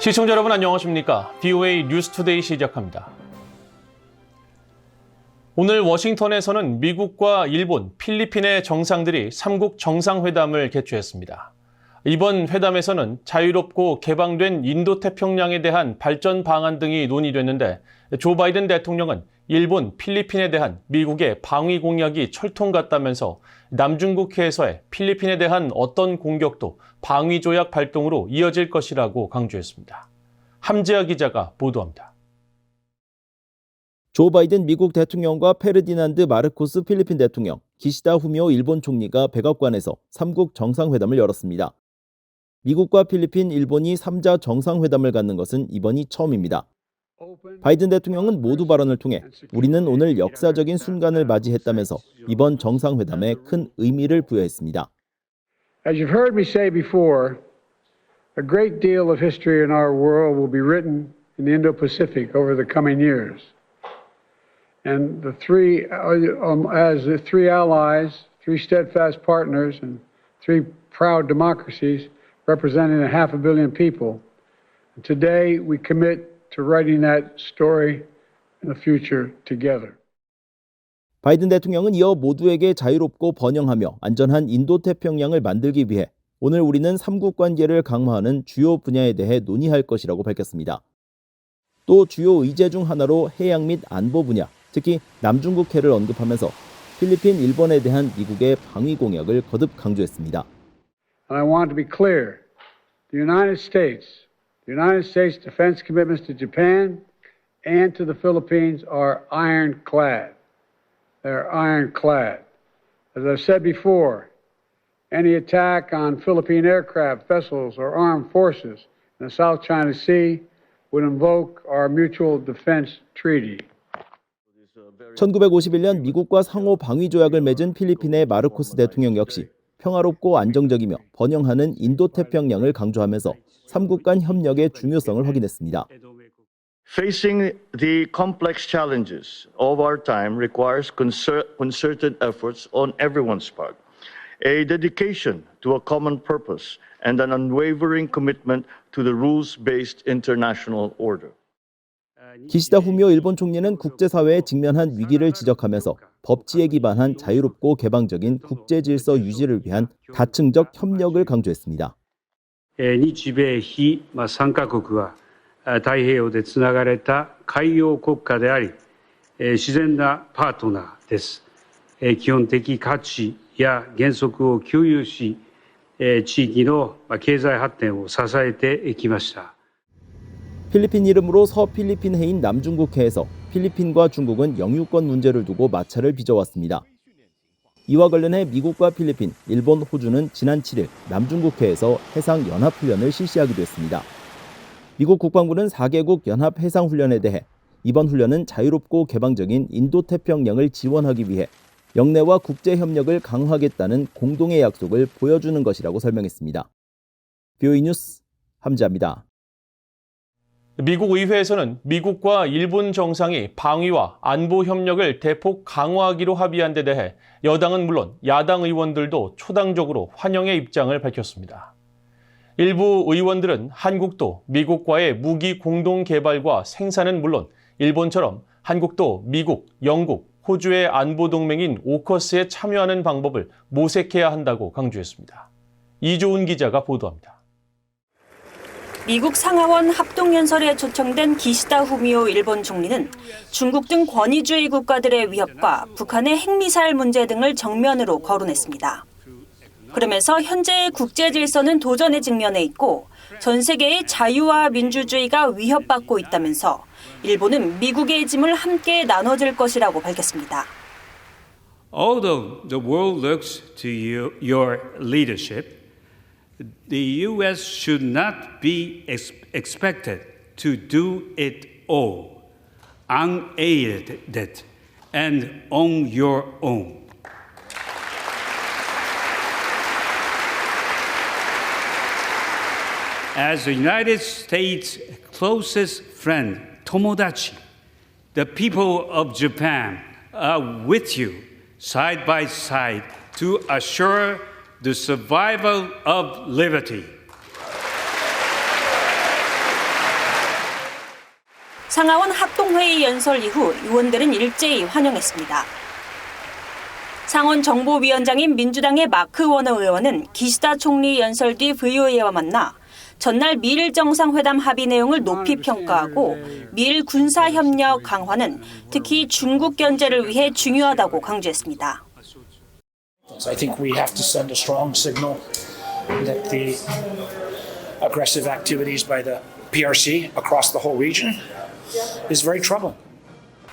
시청자 여러분 안녕하십니까? VOA 뉴스투데이 시작합니다. 오늘 워싱턴에서는 미국과 일본, 필리핀의 정상들이 3국 정상회담을 개최했습니다. 이번 회담에서는 자유롭고 개방된 인도태평양에 대한 발전 방안 등이 논의됐는데 조 바이든 대통령은 일본, 필리핀에 대한 미국의 방위 공약이 철통 같다면서 남중국해에서의 필리핀에 대한 어떤 공격도 방위조약 발동으로 이어질 것이라고 강조했습니다. 함재하 기자가 보도합니다. 조 바이든 미국 대통령과 페르디난드 마르코스 필리핀 대통령, 기시다 후미오 일본 총리가 백악관에서 3국 정상회담을 열었습니다. 미국과 필리핀, 일본이 3자 정상회담을 갖는 것은 이번이 처음입니다. 바이든 대통령은 모두 발언을 통해 우리는 오늘 역사적인 순간을 맞이했다면서 이번 정상회담에 큰 의미를 부여했습니다. As you've heard me say before, a great deal of history in our world will be written in the Indo-Pacific over the coming years. And the three allies, three steadfast partners, and three proud democracies representing 500 million people, and today we commit to writing that story in the future together. 바이든 대통령은 이어 모두에게 자유롭고 번영하며 안전한 인도태평양을 만들기 위해 오늘 우리는 3국 관계를 강화하는 주요 분야에 대해 논의할 것이라고 밝혔습니다. 또 주요 의제 중 하나로 해양 및 안보 분야, 특히 남중국해를 언급하면서 필리핀, 일본에 대한 미국의 방위 공약을 거듭 강조했습니다. And I want to be clear. The United States defense commitments to Japan and to the Philippines are ironclad. They're ironclad. As I've said before, any attack on Philippine aircraft, vessels, or armed forces in the South China Sea would invoke our Mutual Defense Treaty. 1951년 미국과 상호 방위 조약을 맺은 필리핀의 마르코스 대통령 역시 평화롭고 안정적이며 번영하는 인도태평양을 강조하면서 3국 간 협력의 중요성을 확인했습니다. Facing the complex challenges of our time requires concerted efforts on everyone's part, a dedication to a common purpose, and an unwavering commitment to the rules-based international order. 기시다 후미오 일본 총리는 국제사회에 직면한 위기를 지적하면서 법치에 기반한 자유롭고 개방적인 국제 질서 유지를 위한 다층적 협력을 강조했습니다. 日米非3カ国は太平洋でつながれた海洋国家であり、自然なパートナーです。基本的価値や原則を共有し、地域の経済発展を支えてきました。 필리핀 이름으로 서필리핀 해인 남중국해에서 필리핀과 중국은 영유권 문제를 두고 마찰을 빚어왔습니다. 이와 관련해 미국과 필리핀, 일본, 호주는 지난 7일 남중국해에서 해상연합훈련을 실시하기도 했습니다. 미국 국방부는 4개국 연합해상훈련에 대해 이번 훈련은 자유롭고 개방적인 인도태평양을 지원하기 위해 영내와 국제협력을 강화하겠다는 공동의 약속을 보여주는 것이라고 설명했습니다. VOA 뉴스 함재하입니다. 미국 의회에서는 미국과 일본 정상이 방위와 안보 협력을 대폭 강화하기로 합의한 데 대해 여당은 물론 야당 의원들도 초당적으로 환영의 입장을 밝혔습니다. 일부 의원들은 한국도 미국과의 무기 공동 개발과 생산은 물론 일본처럼 한국도 미국, 영국, 호주의 안보 동맹인 오커스에 참여하는 방법을 모색해야 한다고 강조했습니다. 이조은 기자가 보도합니다. 미국 상하원 합동연설에 초청된 기시다 후미오 일본 총리는 중국 등 권위주의 국가들의 위협과 북한의 핵미사일 문제 등을 정면으로 거론했습니다. 그러면서 현재의 국제 질서는 도전에 직면해 있고 전 세계의 자유와 민주주의가 위협받고 있다면서 일본은 미국의 짐을 함께 나눠줄 것이라고 밝혔습니다. Although the world looks to your leadership, the U.S. should not be expected to do it all, unaided and on your own. As the United States' closest friend, Tomodachi, the people of Japan are with you side by side to assure the survival of liberty. 상하원 합동회의 연설 이후 의원들은 일제히 환영했습니다. 상원 정보위원장인 민주당의 마크 워너 의원은 기시다 총리 연설 뒤 VOA와 만나 전날 미일 정상회담 합의 내용을 높이 평가하고 미일 군사협력 강화는 특히 중국 견제를 위해 중요하다고 강조했습니다. I think we have to send a strong signal that the aggressive activities by the PRC across the whole region is very troubling.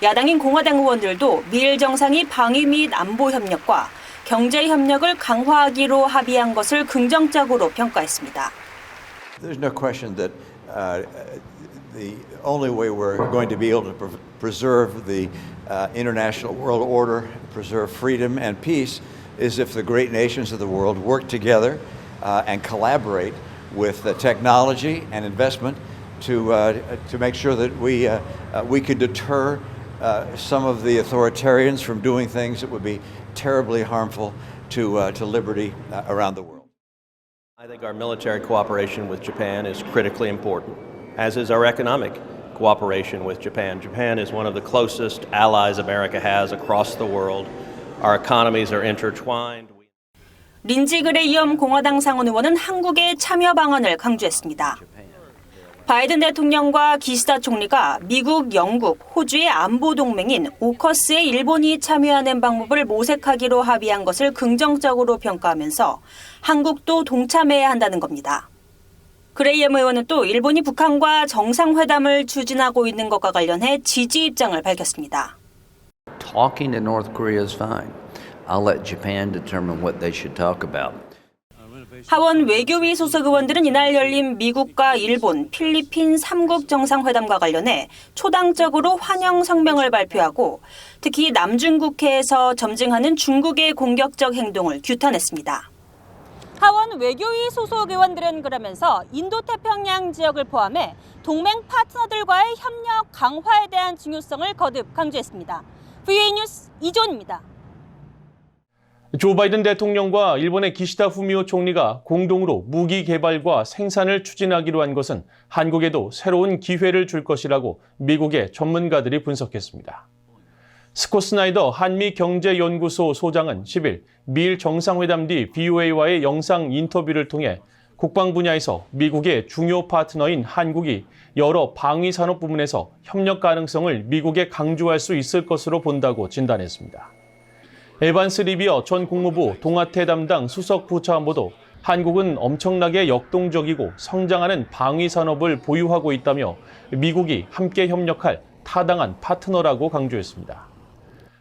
야당인 공화당 의원들도 미일 정상이 방위 및 안보 협력과 경제 협력을 강화하기로 합의한 것을 긍정적으로 평가했습니다. There's no question that the only way we're going to be able to preserve the international world order, preserve freedom and peace, is if the great nations of the world work together and collaborate with technology and investment to make sure that we could deter some of the authoritarians from doing things that would be terribly harmful to liberty around the world. I think our military cooperation with Japan is critically important, as is our economic cooperation with Japan. Japan is one of the closest allies America has across the world. Our economies are intertwined. 린지 그레이엄 공화당 상원 의원은 한국의 참여 방안을 강조했습니다. 바이든 대통령과 기시다 총리가 미국, 영국, 호주의 안보 동맹인 오커스에 일본이 참여하는 방법을 모색하기로 합의한 것을 긍정적으로 평가하면서 한국도 동참해야 한다는 겁니다. 그레이엄 의원은 또 일본이 북한과 정상회담을 추진하고 있는 것과 관련해 지지 입장을 밝혔습니다. Talking to North Korea is fine. I'll let Japan determine what they should talk about. 하원 외교위 소속 의원들은 이날 열린 미국과 일본, 필리핀 3국 정상회담과 관련해 초당적으로 환영 성명을 발표하고 특히 남중국해에서 점증하는 중국의 공격적 행동을 규탄했습니다. 하원 외교위 소속 의원들은 그러면서 인도태평양 지역을 포함해 동맹 파트너들과의 협력 강화에 대한 중요성을 거듭 강조했습니다. VOA 뉴스 이존입니다. 조 바이든 대통령과 일본의 기시다 후미오 총리가 공동으로 무기 개발과 생산을 추진하기로 한 것은 한국에도 새로운 기회를 줄 것이라고 미국의 전문가들이 분석했습니다. 스콧 스나이더 한미경제연구소 소장은 10일 미일 정상회담 뒤 BOA와의 영상 인터뷰를 통해 국방 분야에서 미국의 중요 파트너인 한국이 여러 방위 산업 부문에서 협력 가능성을 미국에 강조할 수 있을 것으로 본다고 진단했습니다. 에반스 리비어 전 국무부 동아태 담당 수석 부차관보도 한국은 엄청나게 역동적이고 성장하는 방위 산업을 보유하고 있다며 미국이 함께 협력할 타당한 파트너라고 강조했습니다.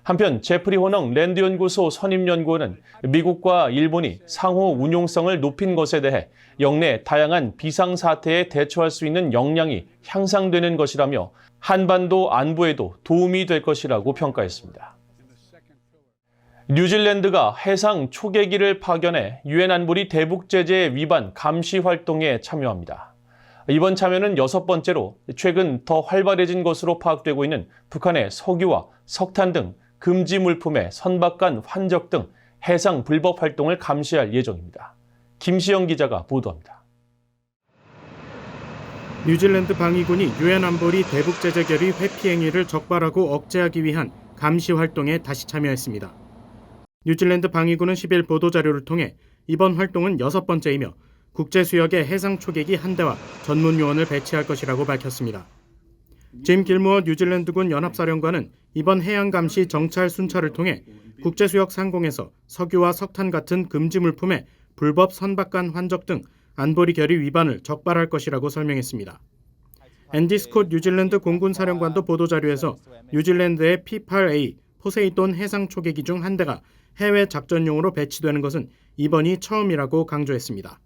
한편 제프리 호능 랜드연구소 선임연구원은 미국과 일본이 상호 운용성을 높인 것에 대해 영내 다양한 비상사태에 대처할 수 있는 역량이 향상되는 것이라며 한반도 안보에도 도움이 될 것이라고 평가했습니다. 뉴질랜드가 해상 초계기를 파견해 유엔 안보리 대북 제재 위반 감시 활동에 참여합니다. 이번 참여는 6번째로 최근 더 활발해진 것으로 파악되고 있는 북한의 석유와 석탄 등 금지 물품의 선박간 환적 등 해상 불법 활동을 감시할 예정입니다. 김시영 기자가 보도합니다. 뉴질랜드 방위군이 유엔 안보리 대북 제재 결의 회피 행위를 적발하고 억제하기 위한 감시 활동에 다시 참여했습니다. 뉴질랜드 방위군은 10일 보도자료를 통해 이번 활동은 6번째이며 국제수역에 해상 초계기 1대와 전문 요원을 배치할 것이라고 밝혔습니다. 짐 길무어 뉴질랜드군 연합사령관은 이번 해양감시 정찰 순찰을 통해 국제수역 상공에서 석유와 석탄 같은 금지 물품의 불법 선박간 환적 등 안보리 결의 위반을 적발할 것이라고 설명했습니다. 앤디 스콧 뉴질랜드 공군사령관도 보도자료에서 뉴질랜드의 P-8A 포세이돈 해상 초계기 중 1대가 해외 작전용으로 배치되는 것은 이번이 처음이라고 강조했습니다.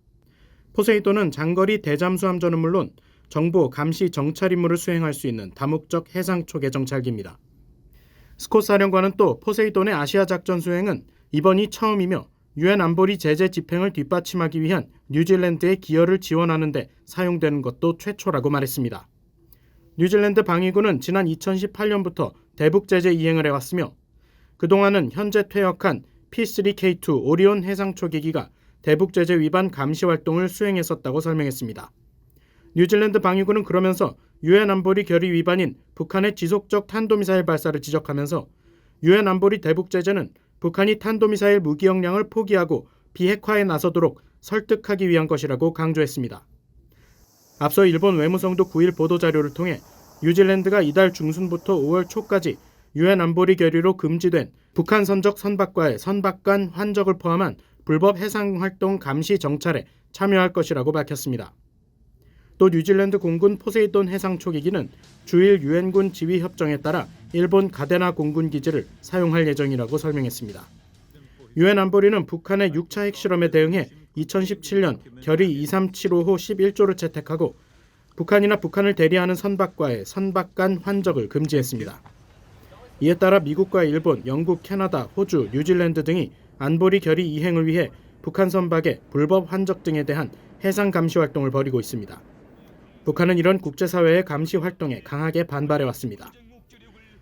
포세이돈은 장거리 대잠수함전은 물론 정보 감시 정찰 임무를 수행할 수 있는 다목적 해상 초계 정찰기입니다. 스콧 사령관은 또 포세이돈의 아시아 작전 수행은 이번이 처음이며 유엔 안보리 제재 집행을 뒷받침하기 위한 뉴질랜드의 기여를 지원하는 데 사용되는 것도 최초라고 말했습니다. 뉴질랜드 방위군은 지난 2018년부터 대북 제재 이행을 해왔으며 그동안은 현재 퇴역한 P3K2 오리온 해상 초계기가 대북 제재 위반 감시 활동을 수행했었다고 설명했습니다. 뉴질랜드 방위군은 그러면서 유엔 안보리 결의 위반인 북한의 지속적 탄도미사일 발사를 지적하면서 유엔 안보리 대북 제재는 북한이 탄도미사일 무기역량을 포기하고 비핵화에 나서도록 설득하기 위한 것이라고 강조했습니다. 앞서 일본 외무성도 9일 보도자료를 통해 뉴질랜드가 이달 중순부터 5월 초까지 유엔 안보리 결의로 금지된 북한 선적 선박과의 선박간 환적을 포함한 불법 해상활동 감시 정찰에 참여할 것이라고 밝혔습니다. 또 뉴질랜드 공군 포세이돈 해상 초계기는 주일 유엔군 지휘협정에 따라 일본 가데나 공군 기지를 사용할 예정이라고 설명했습니다. 유엔 안보리는 북한의 6차 핵실험에 대응해 2017년 결의 2375호 11조를 채택하고 북한이나 북한을 대리하는 선박과의 선박간 환적을 금지했습니다. 이에 따라 미국과 일본, 영국, 캐나다, 호주, 뉴질랜드 등이 안보리 결의 이행을 위해 북한 선박의 불법 환적 등에 대한 해상 감시 활동을 벌이고 있습니다. 북한은 이런 국제사회의 감시 활동에 강하게 반발해왔습니다.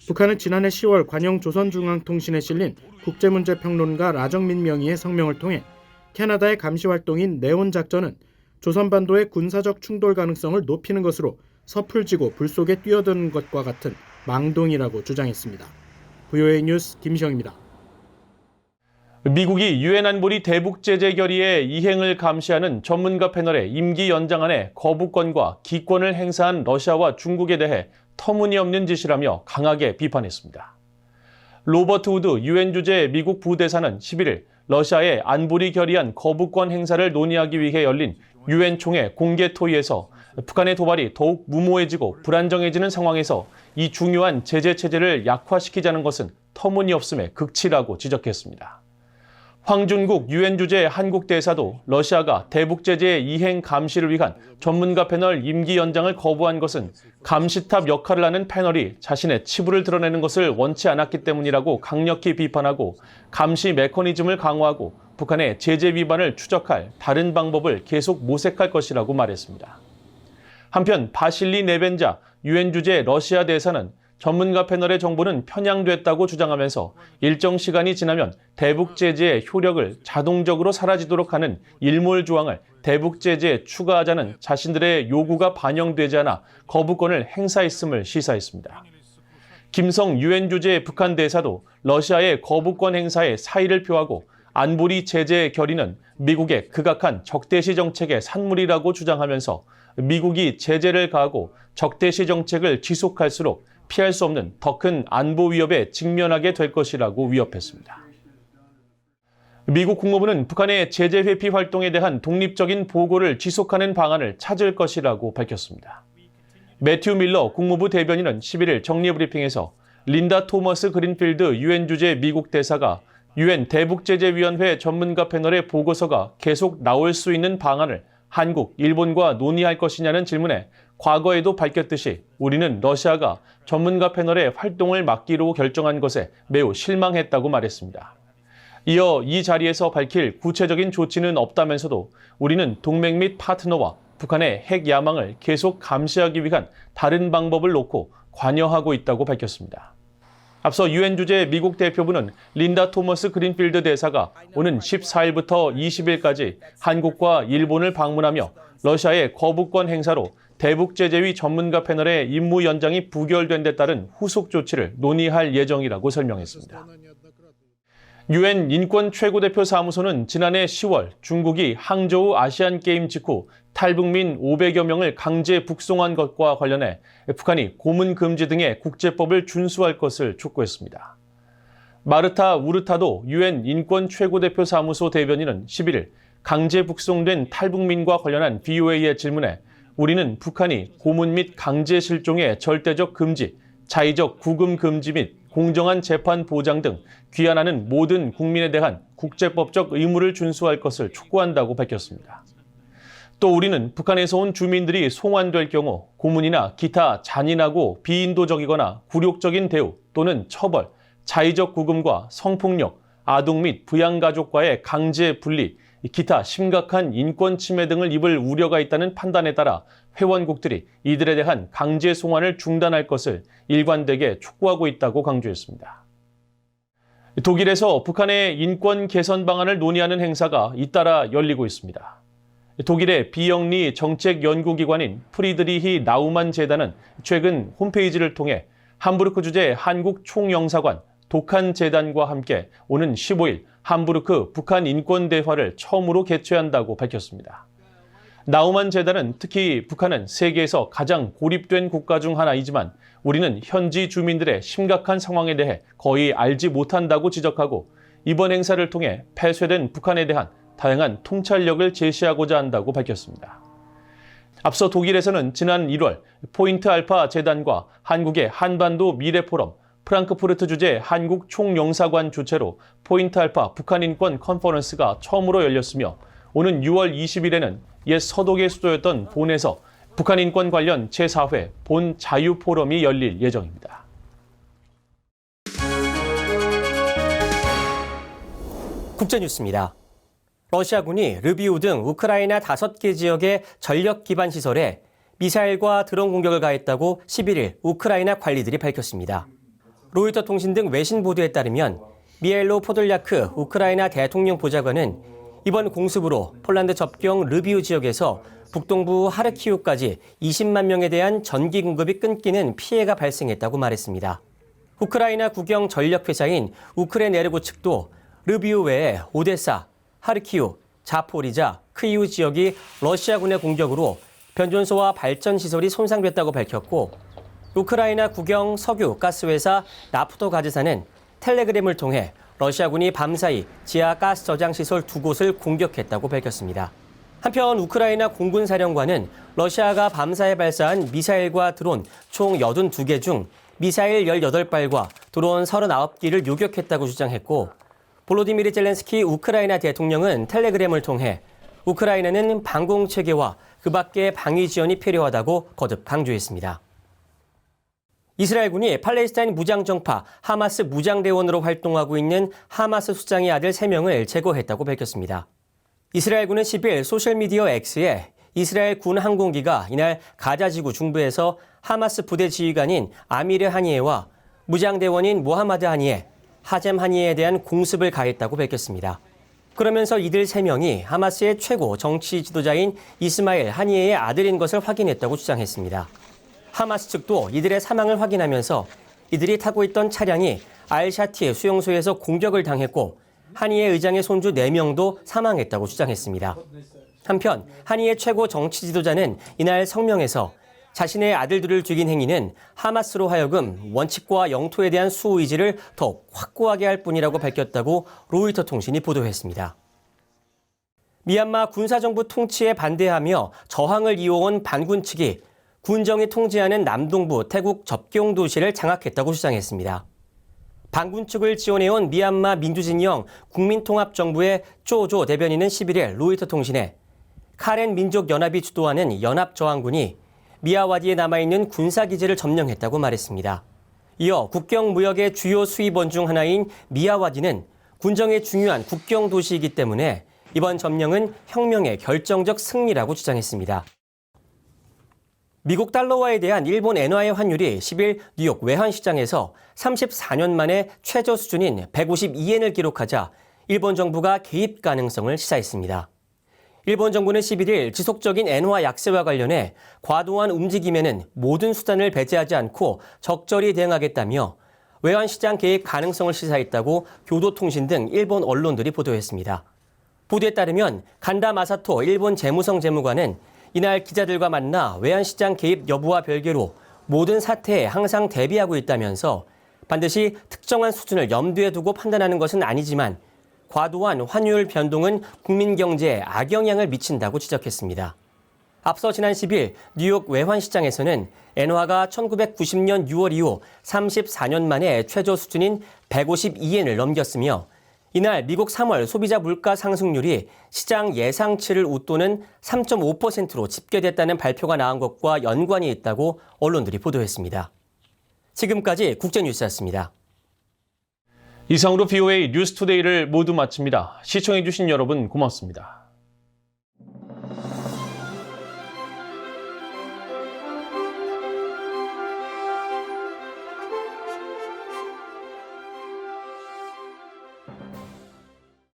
북한은 지난해 10월 관영 조선중앙통신에 실린 국제문제평론가 라정민 명의의 성명을 통해 캐나다의 감시 활동인 네온 작전은 조선반도의 군사적 충돌 가능성을 높이는 것으로 섣불지고 불 속에 뛰어드는 것과 같은 망동이라고 주장했습니다. VOA 뉴스 김시영입니다. 미국이 유엔 안보리 대북 제재 결의의 이행을 감시하는 전문가 패널의 임기 연장안에 거부권과 기권을 행사한 러시아와 중국에 대해 터무니없는 짓이라며 강하게 비판했습니다. 로버트 우드 유엔 주재 미국 부대사는 11일 러시아의 안보리 결의안 거부권 행사를 논의하기 위해 열린 유엔 총회 공개 토의에서 북한의 도발이 더욱 무모해지고 불안정해지는 상황에서 이 중요한 제재 체제를 약화시키자는 것은 터무니없음의 극치라고 지적했습니다. 황준국 유엔 주재 한국 대사도 러시아가 대북 제재의 이행 감시를 위한 전문가 패널 임기 연장을 거부한 것은 감시탑 역할을 하는 패널이 자신의 치부를 드러내는 것을 원치 않았기 때문이라고 강력히 비판하고 감시 메커니즘을 강화하고 북한의 제재 위반을 추적할 다른 방법을 계속 모색할 것이라고 말했습니다. 한편 바실리 네벤자 유엔 주재 러시아 대사는 전문가 패널의 정보는 편향됐다고 주장하면서 일정 시간이 지나면 대북 제재의 효력을 자동적으로 사라지도록 하는 일몰 조항을 대북 제재에 추가하자는 자신들의 요구가 반영되지 않아 거부권을 행사했음을 시사했습니다. 김성 유엔 주재 북한 대사도 러시아의 거부권 행사에 사의를 표하고 안보리 제재 결의는 미국의 극악한 적대시 정책의 산물이라고 주장하면서 미국이 제재를 가하고 적대시 정책을 지속할수록 피할 수 없는 더 큰 안보 위협에 직면하게 될 것이라고 위협했습니다. 미국 국무부는 북한의 제재 회피 활동에 대한 독립적인 보고를 지속하는 방안을 찾을 것이라고 밝혔습니다. 매튜 밀러 국무부 대변인은 11일 정례브리핑에서 린다 토머스 그린필드 유엔 주재 미국 대사가 유엔 대북제재위원회 전문가 패널의 보고서가 계속 나올 수 있는 방안을 한국, 일본과 논의할 것이냐는 질문에 과거에도 밝혔듯이 우리는 러시아가 전문가 패널의 활동을 막기로 결정한 것에 매우 실망했다고 말했습니다. 이어 이 자리에서 밝힐 구체적인 조치는 없다면서도 우리는 동맹 및 파트너와 북한의 핵 야망을 계속 감시하기 위한 다른 방법을 놓고 관여하고 있다고 밝혔습니다. 앞서 유엔 주재 미국 대표부는 린다 토머스 그린필드 대사가 오는 14일부터 20일까지 한국과 일본을 방문하며 러시아의 거부권 행사로 대북 제재위 전문가 패널의 임무 연장이 부결된 데 따른 후속 조치를 논의할 예정이라고 설명했습니다. 유엔 인권 최고대표 사무소는 지난해 10월 중국이 항저우 아시안게임 직후 탈북민 500여 명을 강제 북송한 것과 관련해 북한이 고문 금지 등의 국제법을 준수할 것을 촉구했습니다. 마르타 우르타도 유엔 인권 최고대표 사무소 대변인은 11일 강제 북송된 탈북민과 관련한 VOA의 질문에 우리는 북한이 고문 및 강제 실종의 절대적 금지, 자의적 구금 금지 및 공정한 재판 보장 등 귀환하는 모든 국민에 대한 국제법적 의무를 준수할 것을 촉구한다고 밝혔습니다. 또 우리는 북한에서 온 주민들이 송환될 경우 고문이나 기타 잔인하고 비인도적이거나 굴욕적인 대우 또는 처벌, 자의적 구금과 성폭력, 아동 및 부양가족과의 강제 분리, 기타 심각한 인권 침해 등을 입을 우려가 있다는 판단에 따라 회원국들이 이들에 대한 강제 송환을 중단할 것을 일관되게 촉구하고 있다고 강조했습니다. 독일에서 북한의 인권 개선 방안을 논의하는 행사가 잇따라 열리고 있습니다. 독일의 비영리 정책 연구기관인 프리드리히 나우만 재단은 최근 홈페이지를 통해 함부르크 주재 한국 총영사관 독한 재단과 함께 오는 15일 함부르크 북한 인권 대화를 처음으로 개최한다고 밝혔습니다. 나우만 재단은 특히 북한은 세계에서 가장 고립된 국가 중 하나이지만 우리는 현지 주민들의 심각한 상황에 대해 거의 알지 못한다고 지적하고 이번 행사를 통해 폐쇄된 북한에 대한 다양한 통찰력을 제시하고자 한다고 밝혔습니다. 앞서 독일에서는 지난 1월 포인트 알파 재단과 한국의 한반도 미래 포럼, 프랑크푸르트 주재 한국 총영사관 주최로 포인트 알파 북한 인권 컨퍼런스가 처음으로 열렸으며 오는 6월 20일에는 옛 서독의 수도였던 본에서 북한 인권 관련 제4회 본 자유 포럼이 열릴 예정입니다. 국제뉴스입니다. 러시아군이 르비우 등 우크라이나 5개 지역의 전력 기반 시설에 미사일과 드론 공격을 가했다고 11일 우크라이나 관리들이 밝혔습니다. 로이터 통신 등 외신 보도에 따르면 미하일로 포돌야크 우크라이나 대통령 보좌관은 이번 공습으로 폴란드 접경 르비우 지역에서 북동부 하르키우까지 20만 명에 대한 전기 공급이 끊기는 피해가 발생했다고 말했습니다. 우크라이나 국영 전력회사인 우크레네르고 측도 르비우 외에 오데사, 하르키우, 자포리자, 크이우 지역이 러시아군의 공격으로 변전소와 발전시설이 손상됐다고 밝혔고 우크라이나 국영 석유 가스회사 나프토가즈사는 텔레그램을 통해 러시아군이 밤사이 지하 가스 저장시설 2곳을 공격했다고 밝혔습니다. 한편 우크라이나 공군사령관은 러시아가 밤사이 발사한 미사일과 드론 총 82개 중 미사일 18발과 드론 39기를 요격했다고 주장했고 볼로디미르 젤렌스키 우크라이나 대통령은 텔레그램을 통해 우크라이나는 방공체계와 그 밖의 방위 지원이 필요하다고 거듭 강조했습니다. 이스라엘군이 팔레스타인 무장정파 하마스 무장대원으로 활동하고 있는 하마스 수장의 아들 3명을 제거했다고 밝혔습니다. 이스라엘군은 10일 소셜미디어 X에 이스라엘 군 항공기가 이날 가자지구 중부에서 하마스 부대 지휘관인 아미르 하니에와 무장대원인 모하마드 하니에, 하젬 하니에에 대한 공습을 가했다고 밝혔습니다. 그러면서 이들 3명이 하마스의 최고 정치 지도자인 이스마일 하니에의 아들인 것을 확인했다고 주장했습니다. 하마스 측도 이들의 사망을 확인하면서 이들이 타고 있던 차량이 알샤티 수용소에서 공격을 당했고 하니에 의장의 손주 4명도 사망했다고 주장했습니다. 한편 하니에 최고 정치 지도자는 이날 성명에서 자신의 아들들을 죽인 행위는 하마스로 하여금 원칙과 영토에 대한 수호 의지를 더욱 확고하게 할 뿐이라고 밝혔다고 로이터 통신이 보도했습니다. 미얀마 군사정부 통치에 반대하며 저항을 이어온 반군 측이 군정이 통제하는 남동부 태국 접경 도시를 장악했다고 주장했습니다. 반군 측을 지원해온 미얀마 민주진영 국민통합정부의 쪼조 대변인은 11일 로이터 통신에 카렌 민족연합이 주도하는 연합저항군이 미야와디에 남아있는 군사기지를 점령했다고 말했습니다. 이어 국경무역의 주요 수입원 중 하나인 미야와디는 군정의 중요한 국경 도시이기 때문에 이번 점령은 혁명의 결정적 승리라고 주장했습니다. 미국 달러화에 대한 일본 엔화의 환율이 10일 뉴욕 외환시장에서 34년 만에 최저 수준인 152엔을 기록하자 일본 정부가 개입 가능성을 시사했습니다. 일본 정부는 11일 지속적인 엔화 약세와 관련해 과도한 움직임에는 모든 수단을 배제하지 않고 적절히 대응하겠다며 외환시장 개입 가능성을 시사했다고 교도통신 등 일본 언론들이 보도했습니다. 보도에 따르면 간다 마사토 일본 재무성 재무관은 이날 기자들과 만나 외환시장 개입 여부와 별개로 모든 사태에 항상 대비하고 있다면서 반드시 특정한 수준을 염두에 두고 판단하는 것은 아니지만 과도한 환율 변동은 국민 경제에 악영향을 미친다고 지적했습니다. 앞서 지난 10일 뉴욕 외환시장에서는 엔화가 1990년 6월 이후 34년 만에 최저 수준인 152엔을 넘겼으며 이날 미국 3월 소비자 물가 상승률이 시장 예상치를 웃도는 3.5%로 집계됐다는 발표가 나온 것과 연관이 있다고 언론들이 보도했습니다. 지금까지 국제뉴스였습니다. 이상으로 BOA 뉴스투데이를 모두 마칩니다. 시청해주신 여러분 고맙습니다.